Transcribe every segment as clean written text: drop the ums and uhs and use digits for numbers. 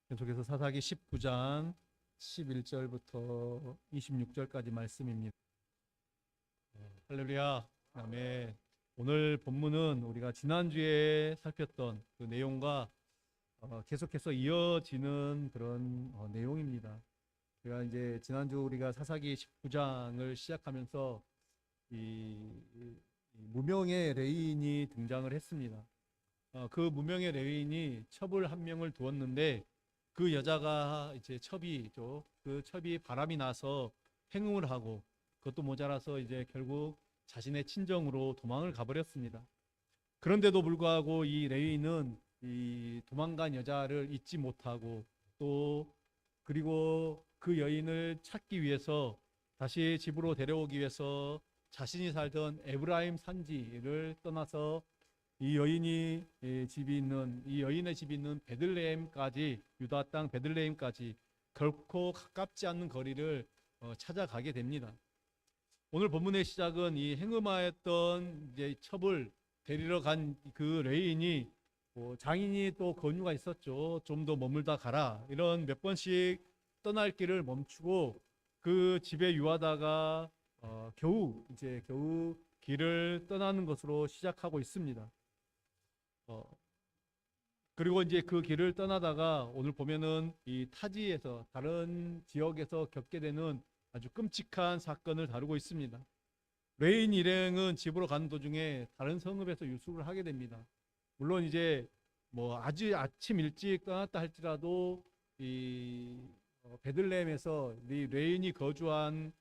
계속해서 사사기 19장 11절부터 26절까지 말씀입니다. 할렐루야. 아멘. 오늘 본문은 우리가 지난주에 살폈던 그 내용과 계속해서 이어지는 그런 내용입니다. 우리가 이제 지난주 우리가 사사기 19장을 시작하면서 이 무명의 레위인이 등장을 했습니다. 그 무명의 레위인이 첩을 한 명을 두었는데 그 여자가 이제 첩이죠. 그 첩이 바람이 나서 행음을 하고 그것도 모자라서 이제 결국 자신의 친정으로 도망을 가버렸습니다. 그런데도 불구하고 이 레위인은 이 도망간 여자를 잊지 못하고 또 그리고 그 여인을 찾기 위해서 다시 집으로 데려오기 위해서 자신이 살던 에브라임 산지를 떠나서 이 여인의 집이 있는 베들레헴까지, 유다 땅 베들레헴까지 결코 가깝지 않는 거리를 찾아가게 됩니다. 오늘 본문의 시작은 이 행음하였던 이제 첩을 데리러 간 그 레위인이 장인이 또 권유가 있었죠. 좀 더 머물다 가라. 이런 몇 번씩 떠날 길을 멈추고 그 집에 유하다가 겨우 길을 떠나는 것으로 시작하고 있습니다. 그리고 이제 그 길을 떠나다가 오늘 보면은 이 타지에서 다른 지역에서 겪게 되는 아주 끔찍한 사건을 다루고 있습니다. 레인 일행은 집으로 가는 도중에 다른 성읍에서 유숙을 하게 됩니다. 물론 이제 뭐 아주 아침 일찍 떠났다 할지라도 이 베들레헴에서 이 레인이 거주한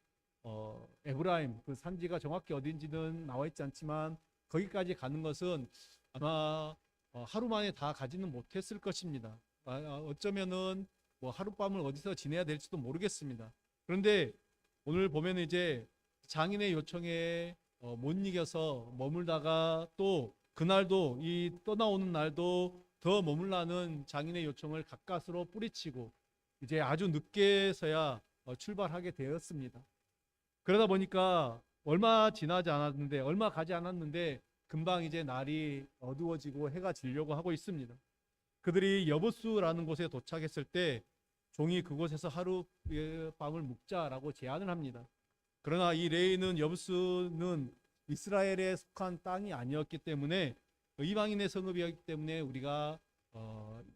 에브라임 그 산지가 정확히 어딘지는 나와 있지 않지만 거기까지 가는 것은 아마 하루 만에 다 가지는 못했을 것입니다. 어쩌면은 뭐 하룻밤을 어디서 지내야 될지도 모르겠습니다. 그런데 오늘 보면 이제 장인의 요청에 못 이겨서 머물다가 또 그날도 이 떠나오는 날도 더 머물라는 장인의 요청을 가까스로 뿌리치고 이제 아주 늦게서야 출발하게 되었습니다. 그러다 보니까 얼마 가지 않았는데 금방 이제 날이 어두워지고 해가 지려고 하고 있습니다. 그들이 여부스라는 곳에 도착했을 때 종이 그곳에서 하룻밤을 묵자라고 제안을 합니다. 그러나 이 레이는 여부스는 이스라엘에 속한 땅이 아니었기 때문에 이방인의 성읍이었기 때문에 우리가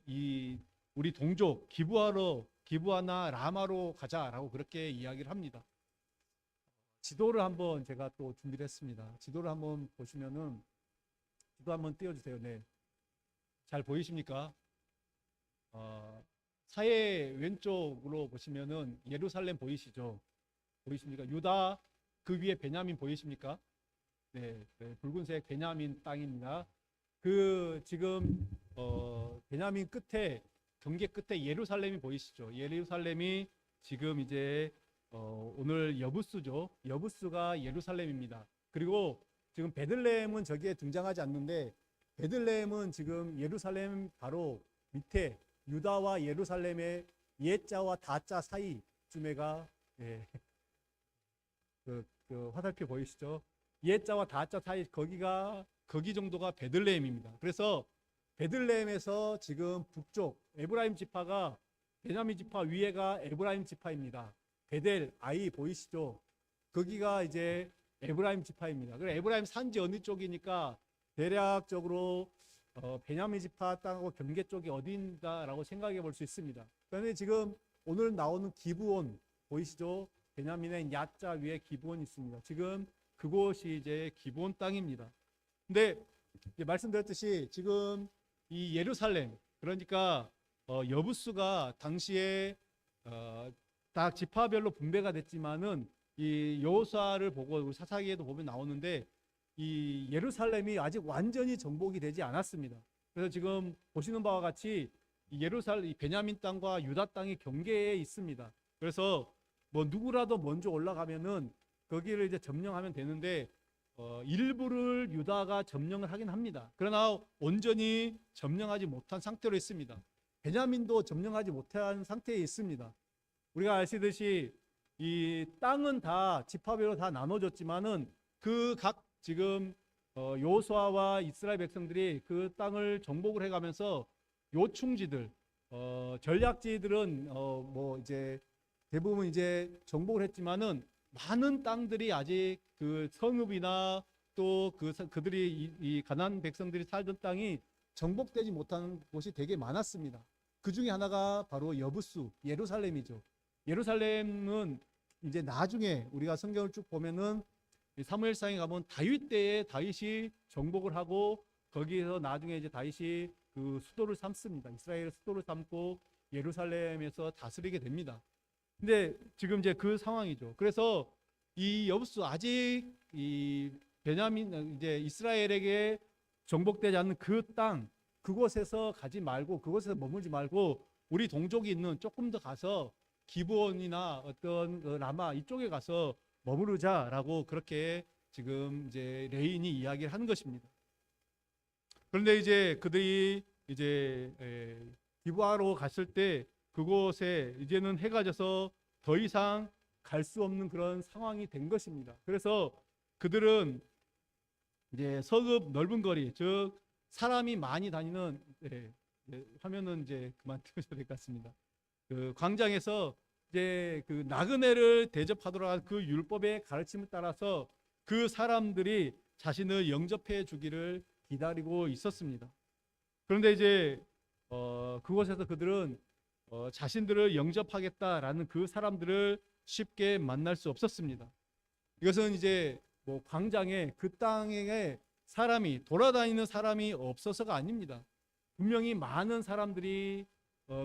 우리 동족 기브아나 라마로 가자라고 그렇게 이야기를 합니다. 지도를 한번 제가 또 준비를 했습니다. 지도를 한번 보시면은 지도 한번 띄워주세요. 네, 잘 보이십니까? 사해 왼쪽으로 보시면은 예루살렘 보이시죠? 보이십니까? 유다 그 위에 베냐민 보이십니까? 네, 붉은색 베냐민 땅입니다. 그 지금 베냐민 끝에 경계 끝에 예루살렘이 보이시죠? 예루살렘이 지금 이제 오늘 여부스죠. 여부스가 예루살렘입니다. 그리고 지금 베들레헴은 저기에 등장하지 않는데 베들레헴은 지금 예루살렘 바로 밑에 유다와 예루살렘의 예자와 다자 사이쯤에가 그 화살표 보이시죠? 예자와 다자 사이 거기 정도가 베들레헴입니다. 그래서 베들레헴에서 지금 북쪽 에브라임 지파가 베냐민 지파 위에가 에브라임 지파입니다. 베델 아이 보이시죠? 거기가 이제 에브라임 지파입니다. 그래서 에브라임 산지 어느 쪽이니까 대략적으로 베냐민 지파 땅하고 경계 쪽이 어딘가라고 생각해 볼 수 있습니다. 그런데 지금 오늘 나오는 기브온 보이시죠? 베냐민의 야자 위에 기브온이 있습니다. 지금 그곳이 이제 기브온 땅입니다. 근데 말씀드렸듯이 지금 이 예루살렘 그러니까 여부스가 당시에 딱 지파별로 분배가 됐지만은 이 여호수아를 보고 사사기에도 보면 나오는데 이 예루살렘이 아직 완전히 정복이 되지 않았습니다. 그래서 지금 보시는 바와 같이 이 베냐민 땅과 유다 땅이 경계에 있습니다. 그래서 뭐 누구라도 먼저 올라가면은 거기를 이제 점령하면 되는데 일부를 유다가 점령을 하긴 합니다. 그러나 온전히 점령하지 못한 상태로 있습니다. 베냐민도 점령하지 못한 상태에 있습니다. 우리가 아시듯이 이 땅은 다 지파별로 다 나눠졌지만은 그 각 지금 여호수아와 이스라엘 백성들이 그 땅을 정복을 해가면서 요충지들 전략지들은 뭐 이제 대부분 이제 정복을 했지만은 많은 땅들이 아직 그 성읍이나 또 그들이 이 가나안 백성들이 살던 땅이 정복되지 못한 곳이 되게 많았습니다. 그 중에 하나가 바로 여부수 예루살렘이죠. 예루살렘은 이제 나중에 우리가 성경을 쭉 보면은 사무엘상에 가면 다윗 때에 다윗이 정복을 하고 거기에서 나중에 이제 다윗이 그 수도를 삼습니다. 이스라엘 수도를 삼고 예루살렘에서 다스리게 됩니다. 근데 지금 이제 그 상황이죠. 그래서 이 여부수 아직 이 베냐민 이제 이스라엘에게 정복되지 않는 그 땅 그곳에서 가지 말고 그곳에서 머물지 말고 우리 동족이 있는 조금 더 가서 기브온이나 어떤 그 라마 이쪽에 가서 머무르자라고 그렇게 지금 이제 레인이 이야기를 하는 것입니다. 그런데 이제 그들이 이제 기브아로 갔을 때 그곳에 이제는 해가 져서 더 이상 갈 수 없는 그런 상황이 된 것입니다. 그래서 그들은 이제 서급 넓은 거리, 즉 사람이 많이 다니는 화면은 이제 그만 띄우셔야 될 것 같습니다. 그 광장에서 이제 그 나그네를 대접하도록 한 그 율법의 가르침을 따라서 그 사람들이 자신을 영접해 주기를 기다리고 있었습니다. 그런데 이제 그곳에서 그들은 자신들을 영접하겠다라는 그 사람들을 쉽게 만날 수 없었습니다. 이것은 이제 뭐 광장에 그 땅에 사람이 돌아다니는 사람이 없어서가 아닙니다. 분명히 많은 사람들이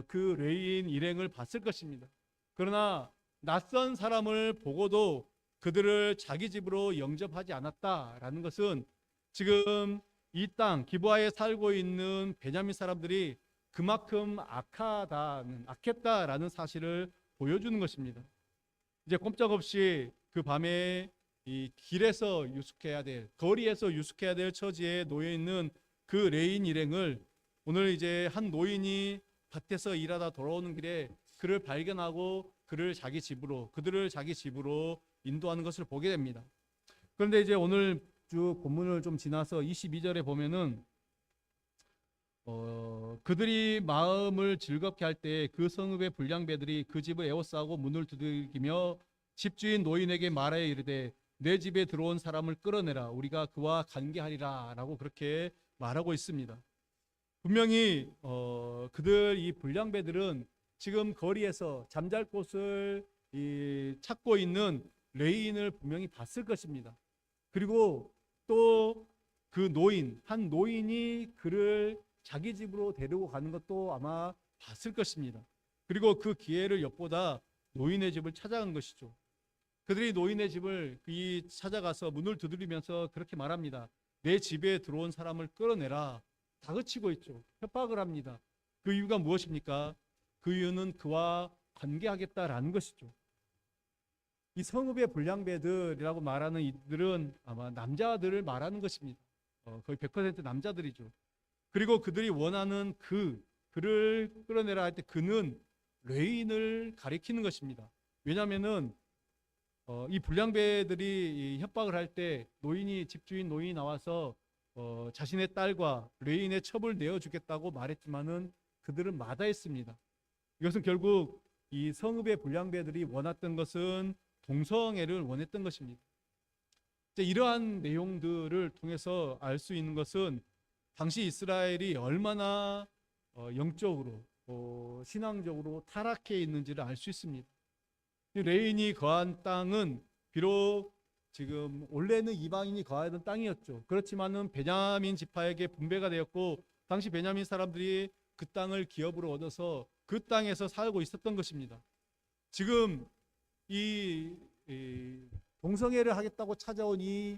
그 레인 일행을 봤을 것입니다. 그러나 낯선 사람을 보고도 그들을 자기 집으로 영접하지 않았다라는 것은 지금 이 땅 기브아에 살고 있는 베냐민 사람들이 그만큼 악했다라는 사실을 보여주는 것입니다. 이제 꼼짝없이 그 밤에 이 길에서 유숙해야 될, 거리에서 유숙해야 될 처지에 놓여 있는 그 레인 일행을 오늘 이제 한 노인이 밭에서 일하다 돌아오는 길에 그를 발견하고 그들을 자기 집으로 인도하는 것을 보게 됩니다. 그런데 이제 오늘 쭉 본문을 좀 지나서 22절에 보면은 그들이 마음을 즐겁게 할 때 그 성읍의 불량배들이 그 집을 에워싸고 문을 두들기며 집주인 노인에게 말하여 이르되 내 집에 들어온 사람을 끌어내라 우리가 그와 관계하리라 라고 그렇게 말하고 있습니다. 분명히 그들 이 불량배들은 지금 거리에서 잠잘 곳을 찾고 있는 레인을 분명히 봤을 것입니다. 그리고 또 그 한 노인이 그를 자기 집으로 데리고 가는 것도 아마 봤을 것입니다. 그리고 그 기회를 엿보다 노인의 집을 찾아간 것이죠. 그들이 노인의 집을 찾아가서 문을 두드리면서 그렇게 말합니다. 내 집에 들어온 사람을 끌어내라. 다그치고 있죠. 협박을 합니다. 그 이유가 무엇입니까? 그 이유는 그와 관계하겠다라는 것이죠. 이 성읍의 불량배들이라고 말하는 이들은 아마 남자들을 말하는 것입니다. 거의 100% 남자들이죠. 그리고 그들이 원하는 그를 끌어내라 할 때 그는 레인을 가리키는 것입니다. 왜냐하면은 이 불량배들이 협박을 할 때 집주인 노인이 나와서 자신의 딸과 레인의 첩을 내어주겠다고 말했지만은 그들은 마다했습니다. 이것은 결국 이 성읍의 불량배들이 원했던 것은 동성애를 원했던 것입니다. 이러한 내용들을 통해서 알 수 있는 것은 당시 이스라엘이 얼마나 영적으로 신앙적으로 타락해 있는지를 알 수 있습니다. 레인이 거한 땅은 비록 지금 원래는 이방인이 거하던 땅이었죠. 그렇지만은 베냐민 지파에게 분배가 되었고 당시 베냐민 사람들이 그 땅을 기업으로 얻어서 그 땅에서 살고 있었던 것입니다. 지금 이 동성애를 하겠다고 찾아온 이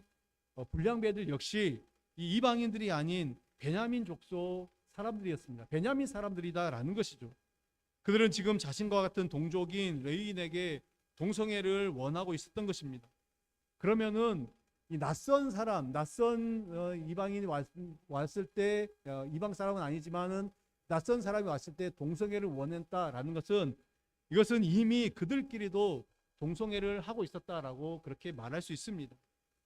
불량배들 역시 이 이방인들이 아닌 베냐민 족속 사람들이었습니다. 베냐민 사람들이다라는 것이죠. 그들은 지금 자신과 같은 동족인 레인에게 동성애를 원하고 있었던 것입니다. 그러면은 이 낯선 이방인이 왔을 때 이방 사람은 아니지만은 낯선 사람이 왔을 때 동성애를 원했다라는 것은 이것은 이미 그들끼리도 동성애를 하고 있었다라고 그렇게 말할 수 있습니다.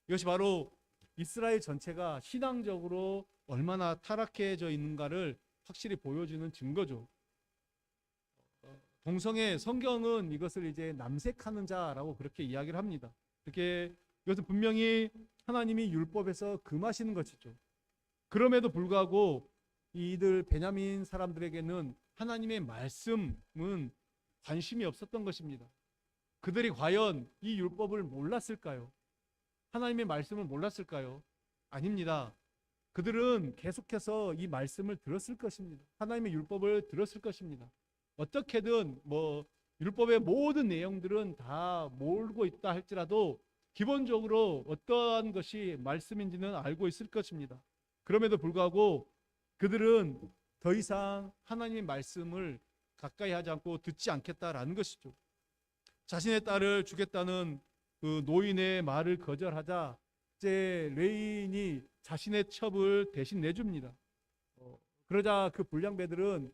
이것이 바로 이스라엘 전체가 신앙적으로 얼마나 타락해져 있는가를 확실히 보여주는 증거죠. 동성애 성경은 이것을 이제 남색하는 자라고 그렇게 이야기를 합니다. 이렇게 이것은 분명히 하나님이 율법에서 금하시는 것이죠. 그럼에도 불구하고 이들 베냐민 사람들에게는 하나님의 말씀은 관심이 없었던 것입니다. 그들이 과연 이 율법을 몰랐을까요? 하나님의 말씀을 몰랐을까요? 아닙니다. 그들은 계속해서 이 말씀을 들었을 것입니다. 하나님의 율법을 들었을 것입니다. 어떻게든 율법의 모든 내용들은 다 모르고 있다 할지라도 기본적으로 어떠한 것이 말씀인지는 알고 있을 것입니다. 그럼에도 불구하고 그들은 더 이상 하나님의 말씀을 가까이 하지 않고 듣지 않겠다라는 것이죠. 자신의 딸을 주겠다는 그 노인의 말을 거절하자 이제 레인이 자신의 첩을 대신 내줍니다. 그러자 그 불량배들은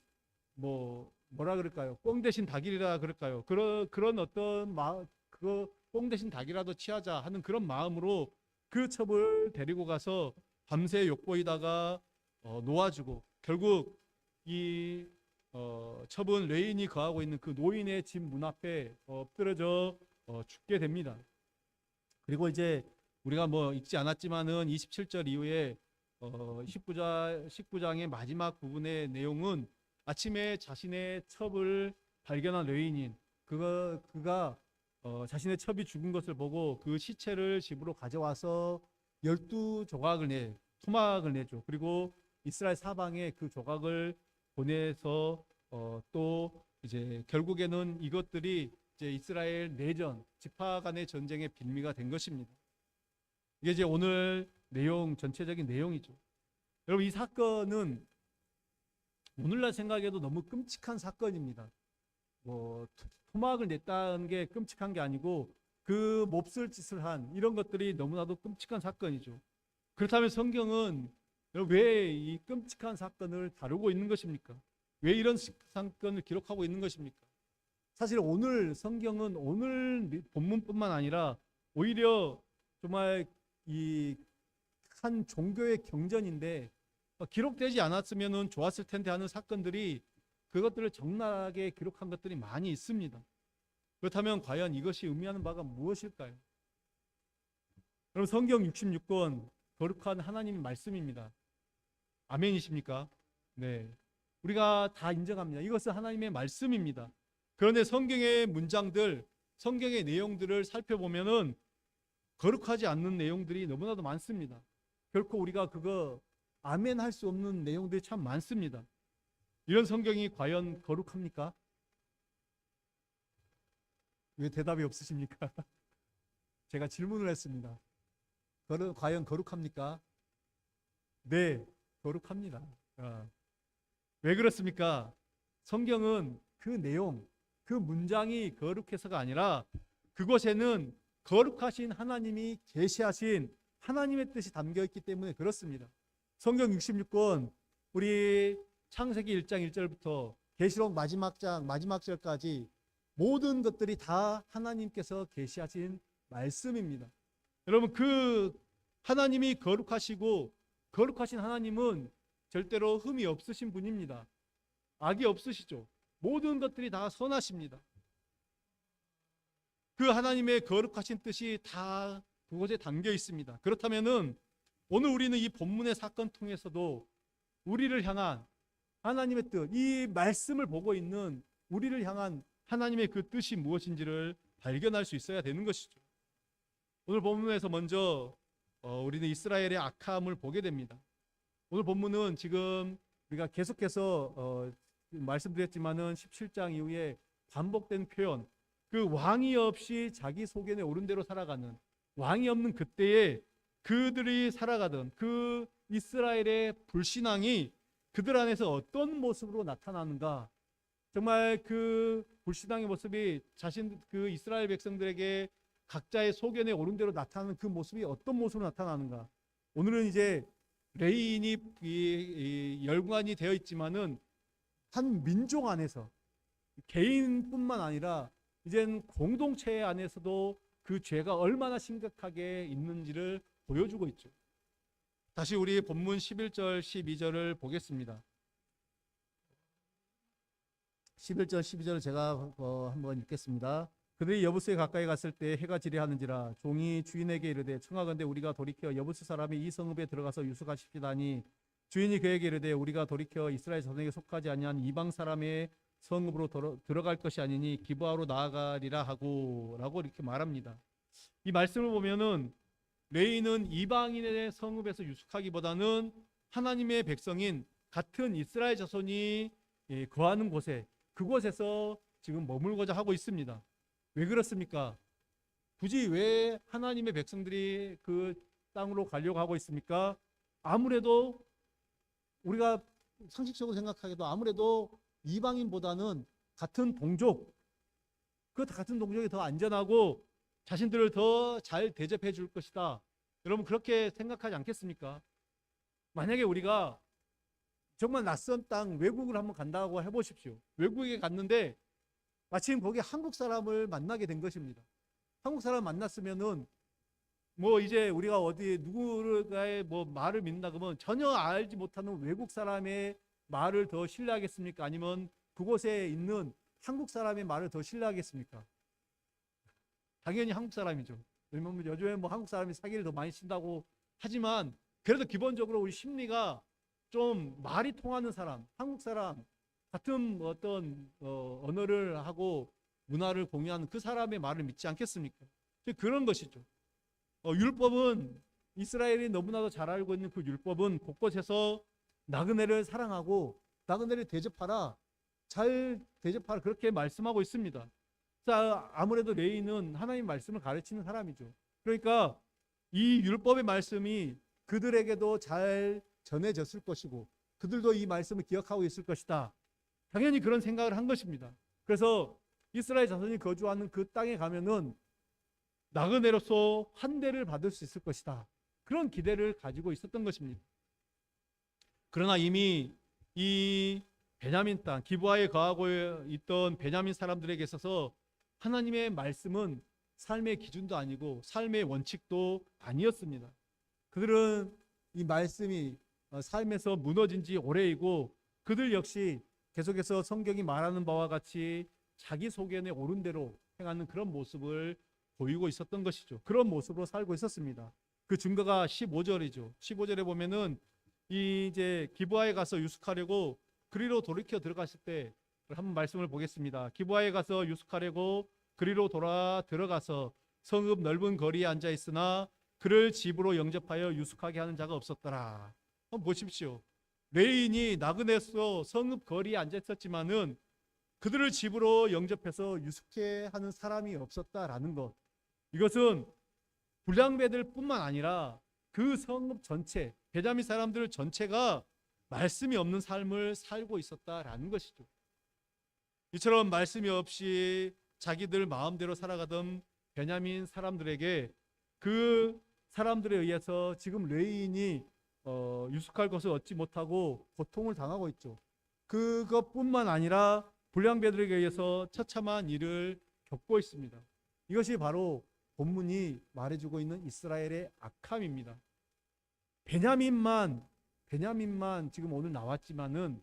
뭐라 그럴까요? 꽁 대신 닭이라 그럴까요? 그런 어떤 꽁 대신 닭이라도 취하자 하는 그런 마음으로 그 첩을 데리고 가서 밤새 욕보이다가 놓아주고 결국 이 첩은 레인이 거하고 있는 그 노인의 집 문 앞에 엎드려져 죽게 됩니다. 그리고 이제 우리가 읽지 않았지만은 27절 이후에 19장의 마지막 부분의 내용은 아침에 자신의 첩을 발견한 레인인 그가 자신의 첩이 죽은 것을 보고 그 시체를 집으로 가져와서 12조각을 토막을 내죠. 그리고 이스라엘 사방에 그 조각을 보내서 또 이제 결국에는 이것들이 이제 이스라엘 내전, 지파 간의 전쟁의 빌미가 된 것입니다. 이게 이제 오늘 내용 전체적인 내용이죠. 여러분 이 사건은 오늘날 생각해도 너무 끔찍한 사건입니다. 토막을 냈다는 게 끔찍한 게 아니고 그 몹쓸 짓을 한 이런 것들이 너무나도 끔찍한 사건이죠. 그렇다면 성경은 왜 이 끔찍한 사건을 다루고 있는 것입니까? 왜 이런 사건을 기록하고 있는 것입니까? 사실 오늘 성경은 오늘 본문뿐만 아니라 오히려 정말 이 한 종교의 경전인데 기록되지 않았으면 좋았을 텐데 하는 사건들이 그것들을 적나라하게 기록한 것들이 많이 있습니다. 그렇다면 과연 이것이 의미하는 바가 무엇일까요? 그럼 성경 66권 거룩한 하나님의 말씀입니다. 아멘이십니까? 네. 우리가 다 인정합니다. 이것은 하나님의 말씀입니다. 그런데 성경의 문장들, 성경의 내용들을 살펴보면은 거룩하지 않는 내용들이 너무나도 많습니다. 결코 우리가 그거 아멘 할 수 없는 내용들이 참 많습니다. 이런 성경이 과연 거룩합니까? 왜 대답이 없으십니까? 제가 질문을 했습니다. 과연 거룩합니까? 네, 거룩합니다. 왜 그렇습니까? 성경은 그 내용, 그 문장이 거룩해서가 아니라 그곳에는 거룩하신 하나님이 계시하신 하나님의 뜻이 담겨 있기 때문에 그렇습니다. 성경 66권 우리 창세기 1장 1절부터 계시록 마지막 장 마지막 절까지 모든 것들이 다 하나님께서 계시하신 말씀입니다. 여러분 그 하나님이 거룩하시고 거룩하신 하나님은 절대로 흠이 없으신 분입니다. 악이 없으시죠. 모든 것들이 다 선하십니다. 그 하나님의 거룩하신 뜻이 다 그곳에 담겨 있습니다. 그렇다면은 오늘 우리는 이 본문의 사건 통해서도 우리를 향한 하나님의 뜻, 이 말씀을 보고 있는 우리를 향한 하나님의 그 뜻이 무엇인지를 발견할 수 있어야 되는 것이죠. 오늘 본문에서 먼저 우리는 이스라엘의 악함을 보게 됩니다. 오늘 본문은 지금 우리가 계속해서 말씀드렸지만은 17장 이후에 반복된 표현, 그 왕이 없이 자기 소견에 오른 대로 살아가는 왕이 없는 그때에 그들이 살아가던 그 이스라엘의 불신앙이 그들 안에서 어떤 모습으로 나타나는가? 정말 그 불신앙의 모습이 그 이스라엘 백성들에게 각자의 소견에 오른 대로 나타나는 그 모습이 어떤 모습으로 나타나는가? 오늘은 이제 레인이 열관이 되어 있지만은 한 민족 안에서 개인뿐만 아니라 이젠 공동체 안에서도 그 죄가 얼마나 심각하게 있는지를 보여주고 있죠. 다시 우리 본문 11절 12절을 보겠습니다. 11절 12절을 제가 한번 읽겠습니다. 그들이 여부스에 가까이 갔을 때 해가 지레하는지라 종이 주인에게 이르되 청하건대 우리가 돌이켜 여부스 사람이 이 성읍에 들어가서 유숙하십시다니 주인이 그에게 이르되 우리가 돌이켜 이스라엘 자손에게 속하지 아니한 이방 사람의 성읍으로 들어갈 것이 아니니 기브아로 나아가리라 하고 라고 이렇게 말합니다. 이 말씀을 보면은 레위는 이방인의 성읍에서 유숙하기보다는 하나님의 백성인 같은 이스라엘 자손이 거하는 곳에 그곳에서 지금 머물고자 하고 있습니다. 왜 그렇습니까? 굳이 왜 하나님의 백성들이 그 땅으로 가려고 하고 있습니까? 아무래도 우리가 상식적으로 생각하기도 아무래도 이방인보다는 같은 동족, 그 같은 동족이 더 안전하고 자신들을 더 잘 대접해 줄 것이다. 여러분 그렇게 생각하지 않겠습니까? 만약에 우리가 정말 낯선 땅 외국을 한번 간다고 해보십시오. 외국에 갔는데 마침 거기 한국 사람을 만나게 된 것입니다. 한국 사람 만났으면은 뭐 이제 우리가 어디 누구가의 뭐 말을 믿는다 그러면 전혀 알지 못하는 외국 사람의 말을 더 신뢰하겠습니까? 아니면 그곳에 있는 한국 사람의 말을 더 신뢰하겠습니까? 당연히 한국 사람이죠. 왜냐면 요즘에 뭐 한국 사람이 사기를 더 많이 친다고 하지만 그래도 기본적으로 우리 심리가 좀 말이 통하는 사람, 한국 사람 같은 어떤 언어를 하고 문화를 공유하는 그 사람의 말을 믿지 않겠습니까? 그런 것이죠. 율법은 이스라엘이 너무나도 잘 알고 있는 그 율법은 곳곳에서 나그네를 사랑하고 나그네를 대접하라, 잘 대접하라 그렇게 말씀하고 있습니다. 자, 아무래도 레위는 하나님 말씀을 가르치는 사람이죠. 그러니까 이 율법의 말씀이 그들에게도 잘 전해졌을 것이고 그들도 이 말씀을 기억하고 있을 것이다. 당연히 그런 생각을 한 것입니다. 그래서 이스라엘 자손이 거주하는 그 땅에 가면은 나그네로서 환대를 받을 수 있을 것이다. 그런 기대를 가지고 있었던 것입니다. 그러나 이미 이 베냐민 땅, 기브아에 거하고 있던 베냐민 사람들에게 있어서 하나님의 말씀은 삶의 기준도 아니고 삶의 원칙도 아니었습니다. 그들은 이 말씀이 삶에서 무너진 지 오래이고 그들 역시 계속해서 성경이 말하는 바와 같이 자기 소견에 옳은 대로 행하는 그런 모습을 보이고 있었던 것이죠. 그런 모습으로 살고 있었습니다. 그 증거가 15절이죠. 15절에 보면은 이제 기브아에 가서 유숙하려고 그리로 돌이켜 들어갔을 때 한번 말씀을 보겠습니다. 기브아에 가서 유숙하려고 그리로 들어가서 성읍 넓은 거리에 앉아 있으나 그를 집으로 영접하여 유숙하게 하는 자가 없었더라. 한번 보십시오. 레인이 나그네서 성읍 거리에 앉아 있었지만은 그들을 집으로 영접해서 유숙해 하는 사람이 없었다라는 것. 이것은 불량배들 뿐만 아니라 그 성읍 전체, 베냐민 사람들 전체가 말씀이 없는 삶을 살고 있었다라는 것이죠. 이처럼 말씀이 없이 자기들 마음대로 살아가던 베냐민 사람들에게 그 사람들에 의해서 지금 레인이 유숙할 것을 얻지 못하고 고통을 당하고 있죠. 그것뿐만 아니라 불량배들에게 의해서 처참한 일을 겪고 있습니다. 이것이 바로 본문이 말해주고 있는 이스라엘의 악함입니다. 베냐민만 지금 오늘 나왔지만은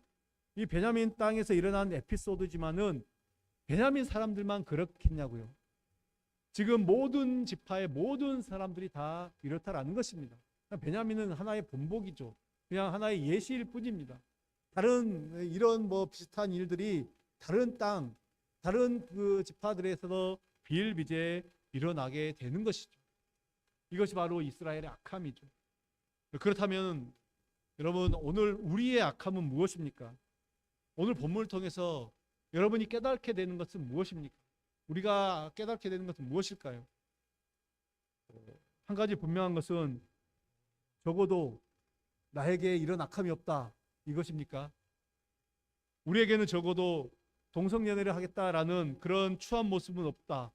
이 베냐민 땅에서 일어난 에피소드지만은 베냐민 사람들만 그렇겠냐고요. 지금 모든 지파의 모든 사람들이 다 이렇다라는 것입니다. 베냐민은 하나의 본보기죠. 그냥 하나의 예시일 뿐입니다. 다른 이런 뭐 비슷한 일들이 다른 땅, 다른 그 지파들에서도 비일비재 일어나게 되는 것이죠. 이것이 바로 이스라엘의 악함이죠. 그렇다면 여러분 오늘 우리의 악함은 무엇입니까? 오늘 본문을 통해서 여러분이 깨닫게 되는 것은 무엇입니까? 우리가 깨닫게 되는 것은 무엇일까요? 한 가지 분명한 것은 적어도 나에게 이런 악함이 없다. 이것입니까? 우리에게는 적어도 동성연애를 하겠다라는 그런 추한 모습은 없다.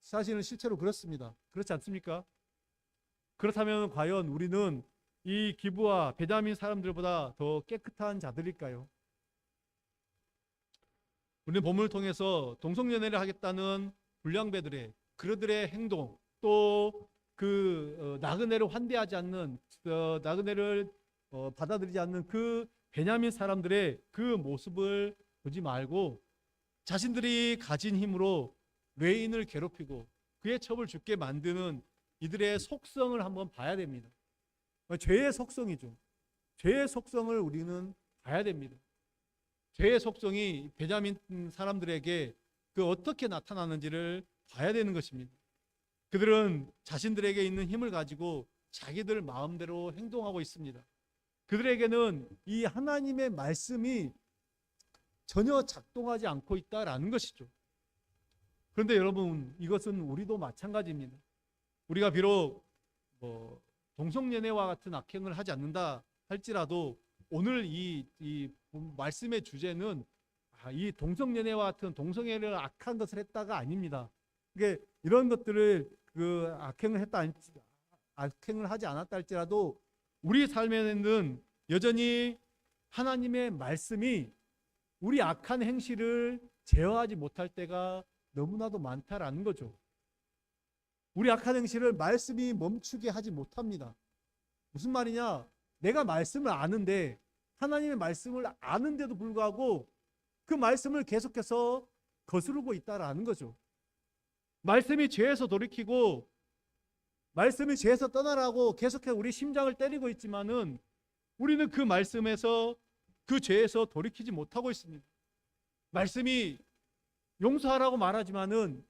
사실은 실제로 그렇습니다. 그렇지 않습니까? 그렇다면 과연 우리는 이 기브와 베냐민 사람들보다 더 깨끗한 자들일까요? 우리는 본문을 통해서 동성연애를 하겠다는 불량배들의 그들의 행동 또 그 나그네를 환대하지 않는 나그네를 받아들이지 않는 그 베냐민 사람들의 그 모습을 보지 말고 자신들이 가진 힘으로 외인을 괴롭히고 그의 첩을 죽게 만드는 이들의 속성을 한번 봐야 됩니다. 죄의 속성이죠. 죄의 속성을 우리는 봐야 됩니다. 죄의 속성이 베냐민 사람들에게 그 어떻게 나타나는지를 봐야 되는 것입니다. 그들은 자신들에게 있는 힘을 가지고 자기들 마음대로 행동하고 있습니다. 그들에게는 이 하나님의 말씀이 전혀 작동하지 않고 있다라는 것이죠. 그런데 여러분, 이것은 우리도 마찬가지입니다. 우리가 비록 동성연애와 같은 악행을 하지 않는다 할지라도 오늘 이 말씀의 주제는 이 동성연애와 같은 동성애를 악한 것을 했다가 아닙니다. 그게 이런 것들을 그 악행을 하지 않았다 할지라도 우리 삶에는 여전히 하나님의 말씀이 우리 악한 행실을 제어하지 못할 때가 너무나도 많다라는 거죠. 우리 악한 행실을 말씀이 멈추게 하지 못합니다. 무슨 말이냐? 내가 말씀을 아는데, 하나님의 말씀을 아는데도 불구하고 그 말씀을 계속해서 거스르고 있다라는 거죠. 말씀이 죄에서 돌이키고 말씀이 죄에서 떠나라고 계속해서 우리 심장을 때리고 있지만은 우리는 그 말씀에서 그 죄에서 돌이키지 못하고 있습니다. 말씀이 용서하라고 말하지만은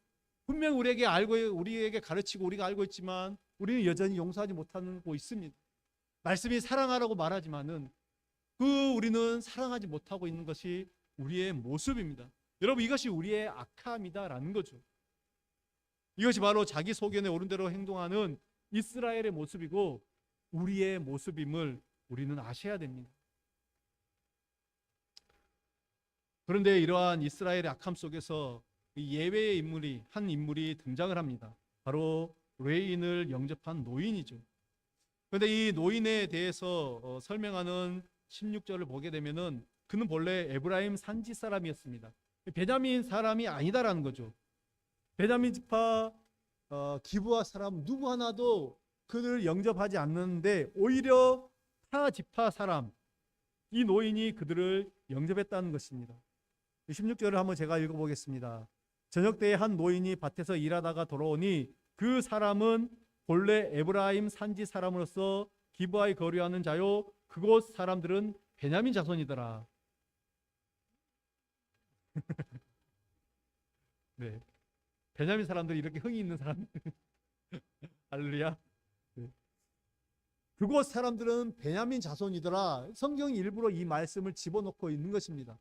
분명 우리에게 가르치고 우리가 알고 있지만 우리는 여전히 용서하지 못하고 있습니다. 말씀이 사랑하라고 말하지만은 우리는 사랑하지 못하고 있는 것이 우리의 모습입니다. 여러분, 이것이 우리의 악함이다라는 거죠. 이것이 바로 자기 소견에 오른 대로 행동하는 이스라엘의 모습이고 우리의 모습임을 우리는 아셔야 됩니다. 그런데 이러한 이스라엘의 악함 속에서 예외의 한 인물이 등장을 합니다. 바로 레인을 영접한 노인이죠. 그런데 이 노인에 대해서 설명하는 16절을 보게 되면은 그는 본래 에브라임 산지 사람이었습니다. 베냐민 사람이 아니다라는 거죠. 베냐민 지파 기브아 사람 누구 하나도 그를 영접하지 않는데 오히려 타 지파 사람, 이 노인이 그들을 영접했다는 것입니다. 16절을 한번 제가 읽어보겠습니다. 저녁 때에 한 노인이 밭에서 일하다가 돌아오니 그 사람은 본래 에브라임 산지 사람으로서 기브아에 거류하는 자요, 그곳 사람들은 베냐민 자손이더라. 네, 베냐민 사람들이 이렇게 흥이 있는 사람들. 할렐루야. 네. 그곳 사람들은 베냐민 자손이더라. 성경이 일부러 이 말씀을 집어넣고 있는 것입니다.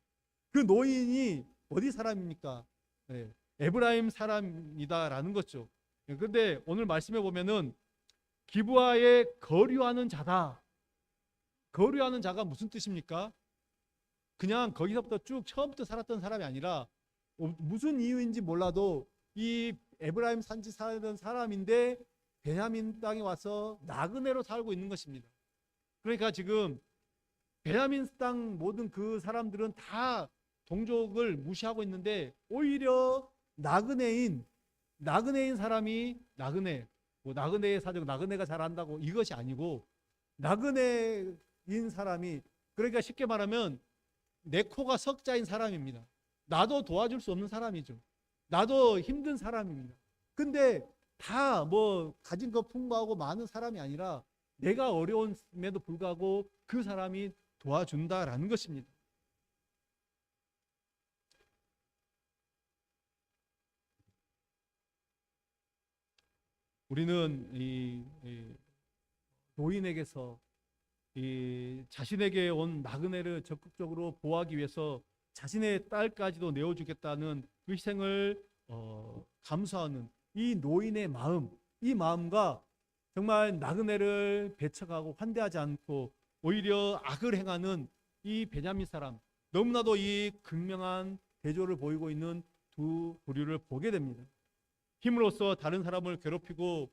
그 노인이 어디 사람입니까? 네, 에브라임 사람이다라는 거죠. 그런데 오늘 말씀해 보면은 기브아에 거류하는 자다. 거류하는 자가 무슨 뜻입니까? 그냥 거기서부터 쭉 처음부터 살았던 사람이 아니라 무슨 이유인지 몰라도 이 에브라임 산지 살던 사람인데 베냐민 땅에 와서 나그네로 살고 있는 것입니다. 그러니까 지금 베냐민 땅 모든 그 사람들은 다 동족을 무시하고 있는데 오히려 나그네인 사람이 나그네의 사정, 나그네가 잘한다고 이것이 아니고 나그네인 사람이, 그러니까 쉽게 말하면 내 코가 석자인 사람입니다. 나도 도와줄 수 없는 사람이죠. 나도 힘든 사람입니다. 근데 다 가진 것 풍부하고 많은 사람이 아니라 내가 어려움에도 불구하고 그 사람이 도와준다라는 것입니다. 우리는 이 노인에게서 자신에게 온 나그네를 적극적으로 보호하기 위해서 자신의 딸까지도 내어주겠다는 그 희생을 감수하는 이 노인의 마음, 이 마음과 정말 나그네를 배척하고 환대하지 않고 오히려 악을 행하는 이 베냐민 사람, 너무나도 이 극명한 대조를 보이고 있는 두 부류를 보게 됩니다. 힘으로써 다른 사람을 괴롭히고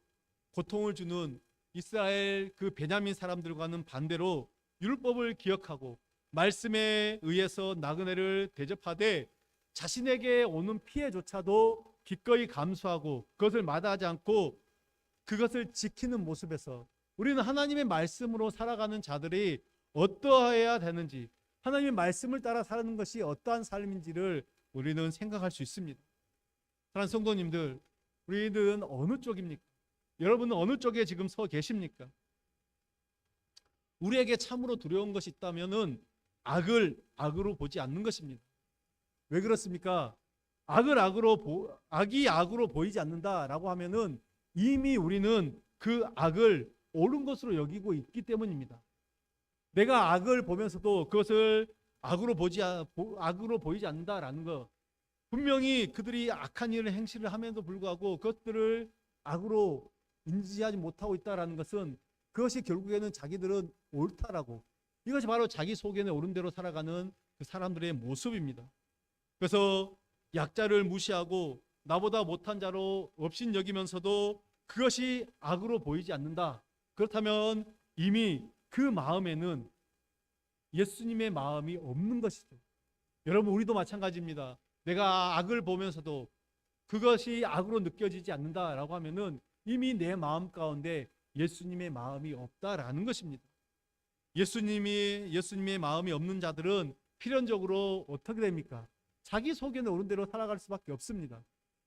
고통을 주는 이스라엘 그 베냐민 사람들과는 반대로 율법을 기억하고 말씀에 의해서 나그네를 대접하되 자신에게 오는 피해조차도 기꺼이 감수하고 그것을 마다하지 않고 그것을 지키는 모습에서 우리는 하나님의 말씀으로 살아가는 자들이 어떠해야 되는지, 하나님의 말씀을 따라 사는 것이 어떠한 삶인지를 우리는 생각할 수 있습니다. 사랑하는 성도님들, 우리는 어느 쪽입니까? 여러분은 어느 쪽에 지금 서 계십니까? 우리에게 참으로 두려운 것이 있다면은 악을 악으로 보지 않는 것입니다. 왜 그렇습니까? 악이 악으로 보이지 않는다라고 하면은 이미 우리는 그 악을 옳은 것으로 여기고 있기 때문입니다. 내가 악을 보면서도 그것을 악으로 보이지 않는다라는 것, 분명히 그들이 악한 일을 행실을 함에도 불구하고 그것들을 악으로 인지하지 못하고 있다라는 것은 그것이 결국에는 자기들은 옳다라고, 이것이 바로 자기 속에는 옳은 대로 살아가는 그 사람들의 모습입니다. 그래서 약자를 무시하고 나보다 못한 자로 업신 여기면서도 그것이 악으로 보이지 않는다. 그렇다면 이미 그 마음에는 예수님의 마음이 없는 것이죠. 여러분, 우리도 마찬가지입니다. 내가 악을 보면서도 그것이 악으로 느껴지지 않는다라고 하면은 이미 내 마음 가운데 예수님의 마음이 없다라는 것입니다. 예수님의 마음이 없는 자들은 필연적으로 어떻게 됩니까? 자기 속에는 옳은 대로 살아갈 수밖에 없습니다.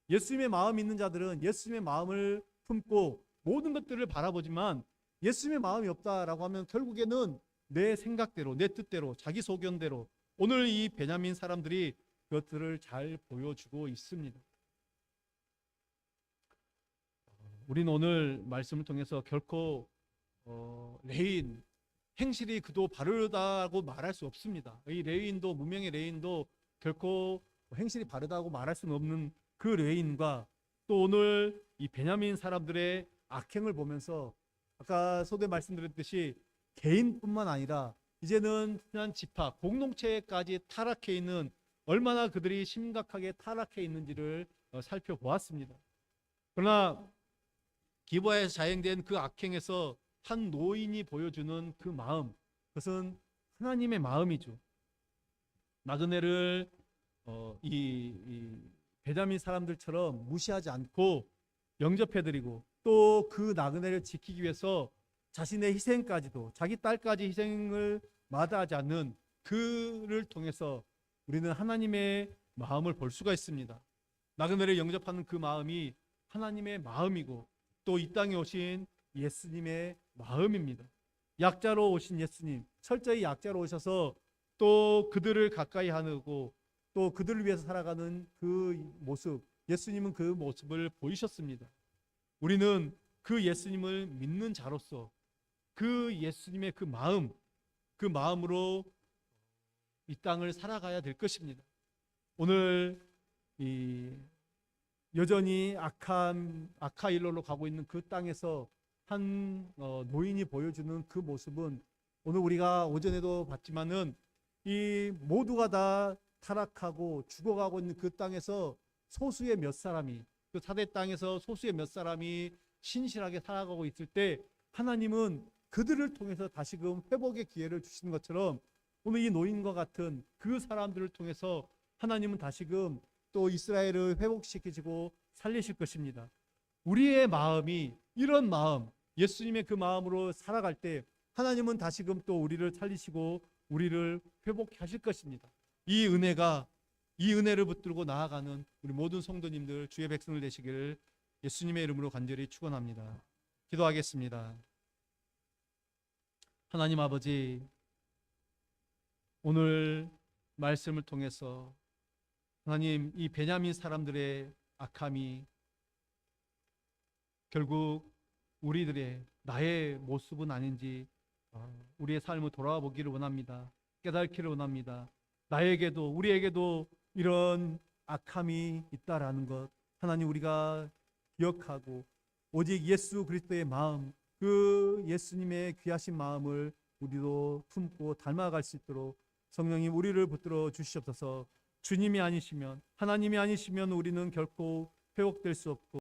예수님의 마음이 있는 자들은 예수님의 마음을 품고 모든 것들을 바라보지만 예수님의 마음이 없다라고 하면 결국에는 내 생각대로, 내 뜻대로, 자기 소견대로 오늘 이 베냐민 사람들이 그것들을 잘 보여주고 있습니다. 우리는 오늘 말씀을 통해서 결코 레인 행실이 그도 바르다고 말할 수 없습니다. 이 레인도, 무명의 레인도 결코 행실이 바르다고 말할 수는 없는 그 레인과 또 오늘 이 베냐민 사람들의 악행을 보면서 아까 서두에 말씀드렸듯이 개인뿐만 아니라 이제는 한 지파, 공동체까지 타락해 있는, 얼마나 그들이 심각하게 타락해 있는지를 살펴보았습니다. 그러나 기브아에서 자행된 그 악행에서 한 노인이 보여주는 그 마음, 그것은 하나님의 마음이죠. 나그네를 이 베냐민 사람들처럼 무시하지 않고 영접해드리고 또 그 나그네를 지키기 위해서 자신의 희생까지도, 자기 딸까지 희생을 마다하지 않는 그를 통해서 우리는 하나님의 마음을 볼 수가 있습니다. 나그네를 영접하는 그 마음이 하나님의 마음이고 또 이 땅에 오신 예수님의 마음입니다. 약자로 오신 예수님, 철저히 약자로 오셔서 또 그들을 가까이 하고 또 그들을 위해서 살아가는 그 모습, 예수님은 그 모습을 보이셨습니다. 우리는 그 예수님을 믿는 자로서 그 예수님의 그 마음으로 이 땅을 살아가야 될 것입니다. 오늘 여전히 악한 일로 가고 있는 그 땅에서 한 노인이 보여주는 그 모습은 오늘 우리가 오전에도 봤지만은 이 모두가 다 타락하고 죽어가고 있는 그 땅에서 소수의 몇 사람이, 그 사대 땅에서 소수의 몇 사람이 신실하게 살아가고 있을 때 하나님은 그들을 통해서 다시금 회복의 기회를 주시는 것처럼 오늘 이 노인과 같은 그 사람들을 통해서 하나님은 다시금 또 이스라엘을 회복시키시고 살리실 것입니다. 우리의 마음이 이런 마음, 예수님의 그 마음으로 살아갈 때 하나님은 다시금 또 우리를 살리시고 우리를 회복하실 것입니다. 이 은혜를 붙들고 나아가는 우리 모든 성도님들, 주의 백성들 되시기를 예수님의 이름으로 간절히 축원합니다. 기도하겠습니다. 하나님 아버지, 오늘 말씀을 통해서 하나님, 이 베냐민 사람들의 악함이 결국 우리들의 나의 모습은 아닌지 우리의 삶을 돌아와 보기를 원합니다. 깨닫기를 원합니다. 나에게도, 우리에게도 이런 악함이 있다라는 것 하나님 우리가 기억하고 오직 예수 그리스도의 마음, 그 예수님의 귀하신 마음을 우리도 품고 닮아갈 수 있도록 성령님 우리를 붙들어 주시옵소서. 주님이 아니시면, 하나님이 아니시면 우리는 결코 회복될 수 없고